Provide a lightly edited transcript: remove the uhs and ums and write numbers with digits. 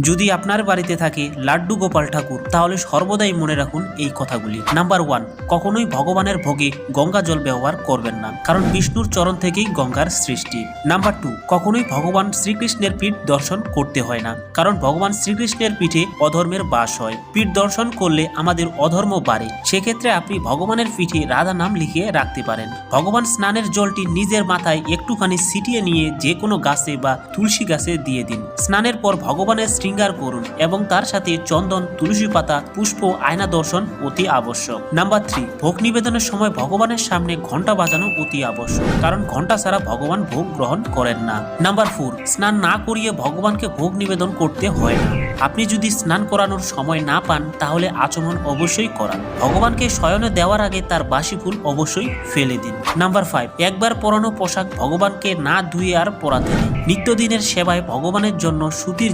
যদি আপনার বাড়িতে থাকে লাড্ডু গোপাল ঠাকুর তাহলে সর্বদাই মনে রাখুন এই কথাগুলি। নাম্বার 1, কখনোই ভগবানের ভোগে গঙ্গা জল ব্যবহার করবেন না, কারণ বিষ্ণুর চরণ থেকেই গঙ্গার সৃষ্টি। নাম্বার 2, কখনোই ভগবান শ্রীকৃষ্ণের পীঠ দর্শন করতে হয় না, কারণ ভগবান শ্রীকৃষ্ণের পীঠে অধর্মের বাস হয়। পীঠ দর্শন করলে আমাদের অধর্ম বাড়ে। সেক্ষেত্রে আপনি ভগবানের পিঠে রাধা নাম লিখিয়ে রাখতে পারেন। ভগবান স্নানের জলটি নিজের মাথায় একটুখানি ছিটিয়ে নিয়ে যে কোনো গাছে বা তুলসী গাছে দিয়ে দিন। স্নানের পর ভগবানের শৃঙ্গার করুন এবং তার সাথে চন্দন, তুলসী পাতা, পুষ্প, আয়না দর্শন অতি আবশ্যক। নাম্বার 3, ভোগ নিবেদনের সময় ভগবানের সামনে ঘন্টা বাজানো অতি আবশ্যক, কারণ ঘন্টা ছাড়া ভগবান ভোগ গ্রহণ করেন না। নাম্বার 4, স্নান না করিয়ে ভগবানকে ভোগ নিবেদন করতে হয় না। আপনি যদি স্নান করানোর সময় না পান তাহলে আচমন অবশ্যই করান। ভগবানকে শয়নে দেওয়ার আগে তার বাসি ফুল অবশ্যই ফেলে দিন। নাম্বার 5, একবার পরানো পোশাক ভগবানকে না ধুয়ে আর পরাতে নেই। নিত্যদিনের সেবায় ভগবানের জন্য সুতির